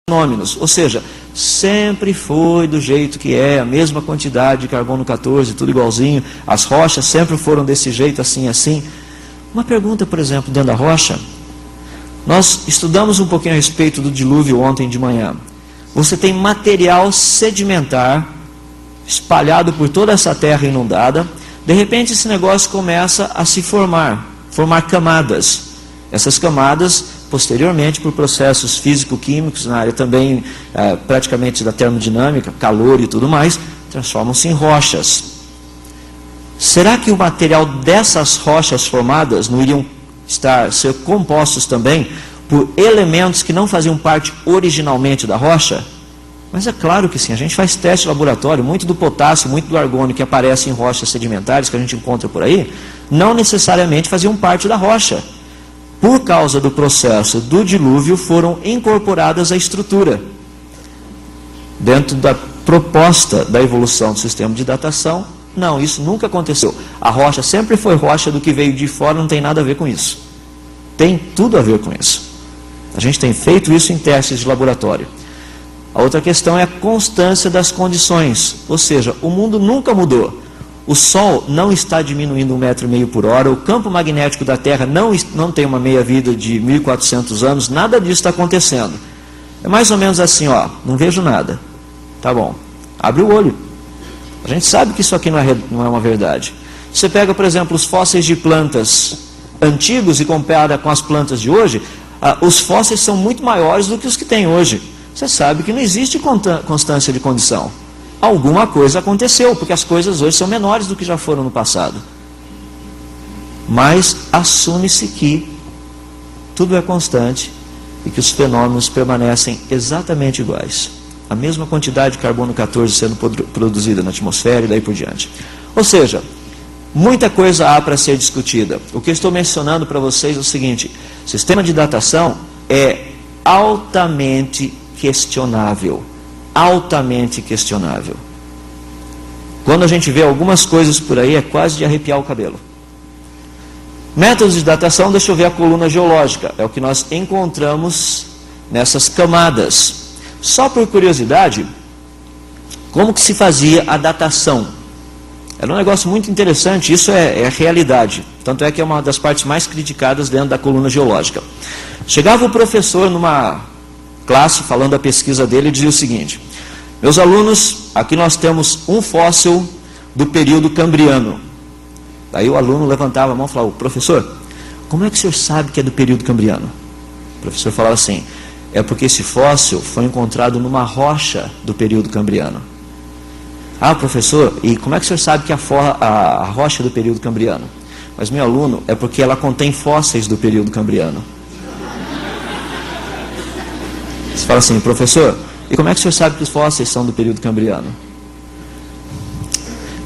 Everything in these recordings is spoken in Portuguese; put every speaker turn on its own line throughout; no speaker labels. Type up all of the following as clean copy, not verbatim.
fenômenos, ou seja, sempre foi do jeito que é, a mesma quantidade de carbono 14, tudo igualzinho, as rochas sempre foram desse jeito, assim, assim. Uma pergunta, por exemplo, dentro da rocha, nós estudamos um pouquinho a respeito do dilúvio ontem de manhã. Você tem material sedimentar espalhado por toda essa terra inundada, de repente esse negócio começa a se formar camadas. Essas camadas, posteriormente, por processos físico-químicos, na área também praticamente da termodinâmica, calor e tudo mais, transformam-se em rochas. Será que o material dessas rochas formadas não iriam ser compostos também por elementos que não faziam parte originalmente da rocha? Mas é claro que sim, a gente faz teste de laboratório, muito do potássio, muito do argônio que aparece em rochas sedimentares que a gente encontra por aí, não necessariamente faziam parte da rocha. Por causa do processo do dilúvio, foram incorporadas à estrutura. Dentro da proposta da evolução do sistema de datação, não, isso nunca aconteceu. A rocha sempre foi rocha, do que veio de fora não tem nada a ver com isso. Tem tudo a ver com isso. A gente tem feito isso em testes de laboratório. A outra questão é a constância das condições, ou seja, o mundo nunca mudou. O Sol não está diminuindo 1,5 metro por hora, o campo magnético da Terra não tem uma meia-vida de 1.400 anos, nada disso está acontecendo. É mais ou menos assim, ó, não vejo nada. Tá bom, abre o olho. A gente sabe que isso aqui não é uma verdade. Você pega, por exemplo, os fósseis de plantas antigos e compara com as plantas de hoje, os fósseis são muito maiores do que os que tem hoje. Você sabe que não existe constância de condição. Alguma coisa aconteceu, porque as coisas hoje são menores do que já foram no passado. Mas assume-se que tudo é constante e que os fenômenos permanecem exatamente iguais. A mesma quantidade de carbono 14 sendo produzida na atmosfera e daí por diante. Ou seja, muita coisa há para ser discutida. O que eu estou mencionando para vocês é o seguinte: o sistema de datação é altamente questionável. Altamente questionável. Quando a gente vê algumas coisas por aí, é quase de arrepiar o cabelo. Métodos de datação, deixa eu ver a coluna geológica. É o que nós encontramos nessas camadas. Só por curiosidade, como que se fazia a datação? Era um negócio muito interessante, isso é realidade. Tanto é que é uma das partes mais criticadas dentro da coluna geológica. Chegava o professor numa classe, falando da pesquisa dele, e dizia o seguinte: meus alunos, aqui nós temos um fóssil do período cambriano. Daí o aluno levantava a mão e falava: professor, como é que o senhor sabe que é do período cambriano? O professor falava assim: é porque esse fóssil foi encontrado numa rocha do período cambriano. Ah, professor, e como é que o senhor sabe que a rocha é do período cambriano? Mas, meu aluno, é porque ela contém fósseis do período cambriano. Você fala assim: professor, e como é que o senhor sabe que os fósseis são do período cambriano?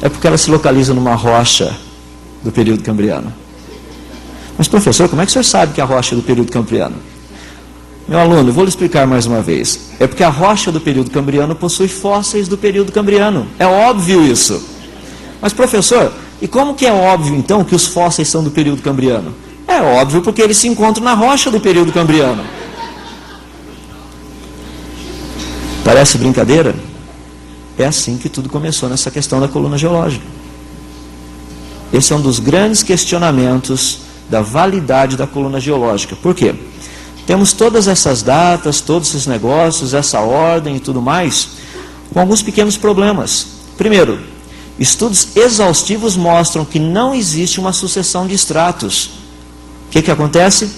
É porque ela se localiza numa rocha do período cambriano. Mas, professor, como é que o senhor sabe que a rocha é do período cambriano? Meu aluno, eu vou lhe explicar mais uma vez. É porque a rocha do período cambriano possui fósseis do período cambriano. É óbvio isso. Mas, professor, e como que é óbvio, então, que os fósseis são do período cambriano? É óbvio porque eles se encontram na rocha do período cambriano. Parece brincadeira? É assim que tudo começou nessa questão da coluna geológica. Esse é um dos grandes questionamentos da validade da coluna geológica. Por quê? Temos todas essas datas, todos esses negócios, essa ordem e tudo mais, com alguns pequenos problemas. Primeiro, estudos exaustivos mostram que não existe uma sucessão de estratos. O que acontece?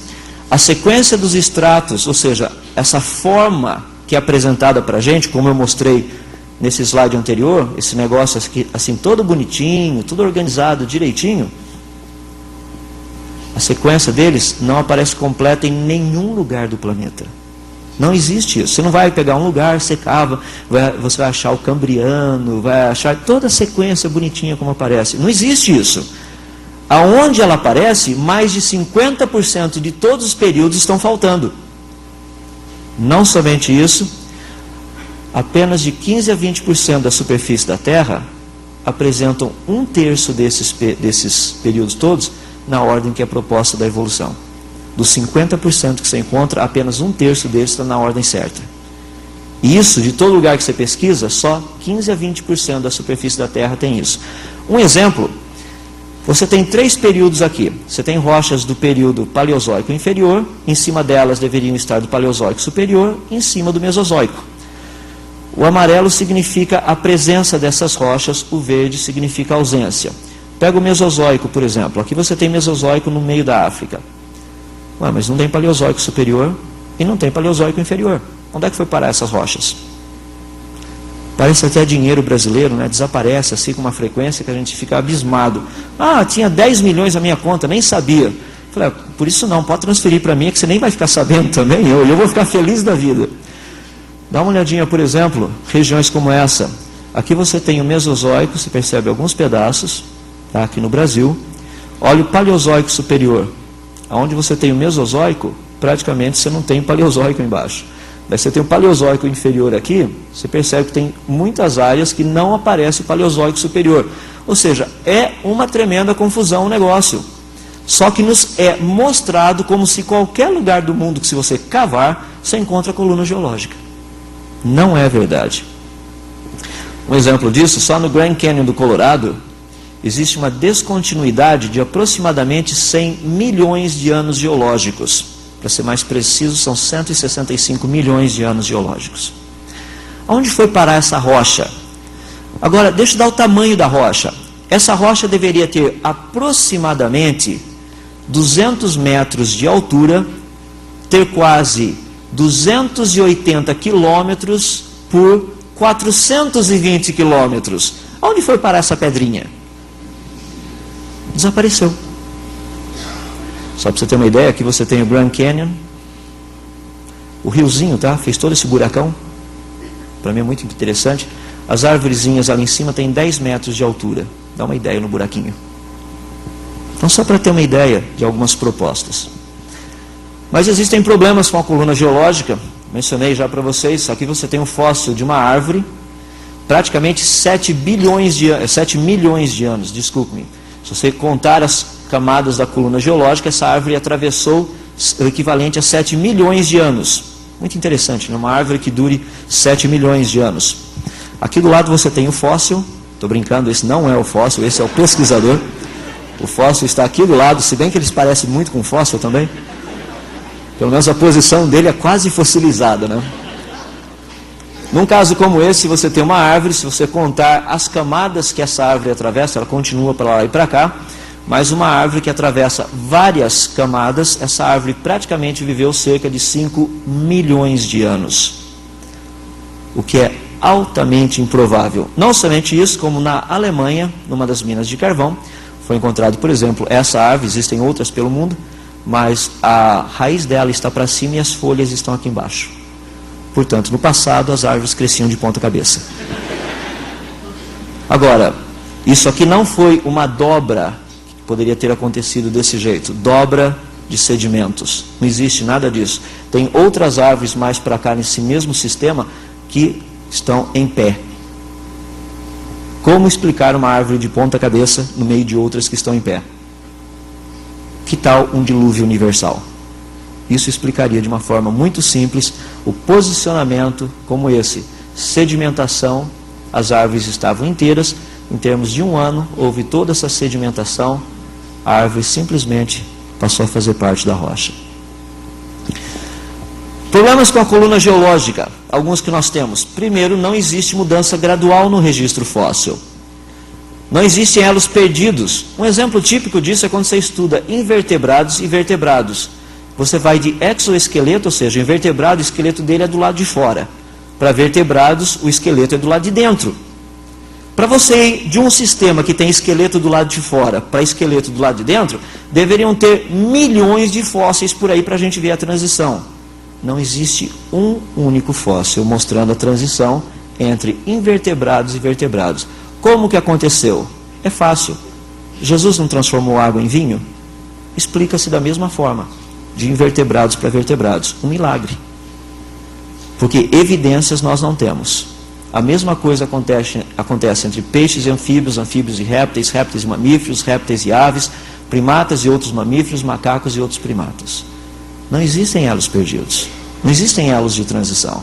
A sequência dos estratos, ou seja, essa forma que é apresentada para a gente, como eu mostrei nesse slide anterior, esse negócio assim todo bonitinho, tudo organizado direitinho, a sequência deles não aparece completa em nenhum lugar do planeta. Não existe isso. Você não vai pegar um lugar, você cava, você vai achar o cambriano, vai achar toda a sequência bonitinha como aparece. Não existe isso. Aonde ela aparece, mais de 50% de todos os períodos estão faltando. Não somente isso, apenas de 15% a 20% da superfície da Terra apresentam 1/3 desses períodos todos na ordem que é proposta da evolução. Dos 50% que você encontra, apenas 1/3 deles está na ordem certa. E isso, de todo lugar que você pesquisa, só 15 a 20% da superfície da Terra tem isso. Um exemplo, você tem 3 períodos aqui. Você tem rochas do período Paleozoico inferior, em cima delas deveriam estar do Paleozoico superior, em cima do Mesozoico. O amarelo significa a presença dessas rochas, o verde significa a ausência. Pega o Mesozoico, por exemplo. Aqui você tem Mesozoico no meio da África. Ué, mas não tem Paleozoico superior e não tem Paleozoico inferior. Onde é que foi parar essas rochas? Parece até dinheiro brasileiro, né? Desaparece assim com uma frequência que a gente fica abismado. Ah, tinha 10 milhões na minha conta, nem sabia. Falei, por isso não, pode transferir para mim, que você nem vai ficar sabendo também, eu vou ficar feliz da vida. Dá uma olhadinha, por exemplo, regiões como essa. Aqui você tem o Mesozoico, você percebe alguns pedaços, tá? Aqui no Brasil. Olha o Paleozoico superior. Onde você tem o Mesozoico, praticamente você não tem Paleozoico embaixo. Daí você tem o Paleozoico inferior aqui, você percebe que tem muitas áreas que não aparece o Paleozoico superior. Ou seja, é uma tremenda confusão o negócio. Só que nos é mostrado como se qualquer lugar do mundo que se você cavar, você encontra coluna geológica. Não é verdade. Um exemplo disso, só no Grand Canyon do Colorado, existe uma descontinuidade de aproximadamente 100 milhões de anos geológicos. Para ser mais preciso, são 165 milhões de anos geológicos. Aonde foi parar essa rocha? Agora, deixa eu dar o tamanho da rocha. Essa rocha deveria ter aproximadamente 200 metros de altura, ter quase 280 quilômetros por 420 quilômetros. Aonde foi parar essa pedrinha? Desapareceu. Só para você ter uma ideia, aqui você tem o Grand Canyon, o riozinho, tá? Fez todo esse buracão, para mim é muito interessante. As árvorezinhas ali em cima têm 10 metros de altura, dá uma ideia no buraquinho. Então só para ter uma ideia de algumas propostas. Mas existem problemas com a coluna geológica, mencionei já para vocês, aqui você tem um fóssil de uma árvore, praticamente 7 milhões de anos, desculpe-me. Se você contar as camadas da coluna geológica, essa árvore atravessou o equivalente a 7 milhões de anos. Muito interessante, né? Uma árvore que dure 7 milhões de anos. Aqui do lado você tem o fóssil, estou brincando, esse não é o fóssil, esse é o pesquisador. O fóssil está aqui do lado, se bem que eles parecem muito com o fóssil também. Pelo menos a posição dele é quase fossilizada, né? Num caso como esse, você tem uma árvore, se você contar as camadas que essa árvore atravessa, ela continua para lá e para cá, mas uma árvore que atravessa várias camadas, essa árvore praticamente viveu cerca de 5 milhões de anos. O que é altamente improvável. Não somente isso, como na Alemanha, numa das minas de carvão, foi encontrado, por exemplo, essa árvore, existem outras pelo mundo, mas a raiz dela está para cima e as folhas estão aqui embaixo. Portanto, no passado, as árvores cresciam de ponta cabeça. Agora, isso aqui não foi uma dobra que poderia ter acontecido desse jeito, dobra de sedimentos. Não existe nada disso. Tem outras árvores mais para cá nesse mesmo sistema que estão em pé. Como explicar uma árvore de ponta cabeça no meio de outras que estão em pé? Que tal um dilúvio universal? Isso explicaria de uma forma muito simples o posicionamento como esse. Sedimentação, as árvores estavam inteiras, em termos de 1 ano, houve toda essa sedimentação, a árvore simplesmente passou a fazer parte da rocha. Problemas com a coluna geológica, alguns que nós temos. Primeiro, não existe mudança gradual no registro fóssil. Não existem elos perdidos. Um exemplo típico disso é quando você estuda invertebrados e vertebrados. Você vai de exoesqueleto, ou seja, invertebrado, o esqueleto dele é do lado de fora. Para vertebrados, o esqueleto é do lado de dentro. Para você ir de um sistema que tem esqueleto do lado de fora para esqueleto do lado de dentro, deveriam ter milhões de fósseis por aí para a gente ver a transição. Não existe um único fóssil mostrando a transição entre invertebrados e vertebrados. Como que aconteceu? É fácil. Jesus não transformou água em vinho? Explica-se da mesma forma, de invertebrados para vertebrados. Um milagre. Porque evidências nós não temos. A mesma coisa acontece entre peixes e anfíbios, anfíbios e répteis, répteis e mamíferos, répteis e aves, primatas e outros mamíferos, macacos e outros primatas. Não existem elos perdidos. Não existem elos de transição.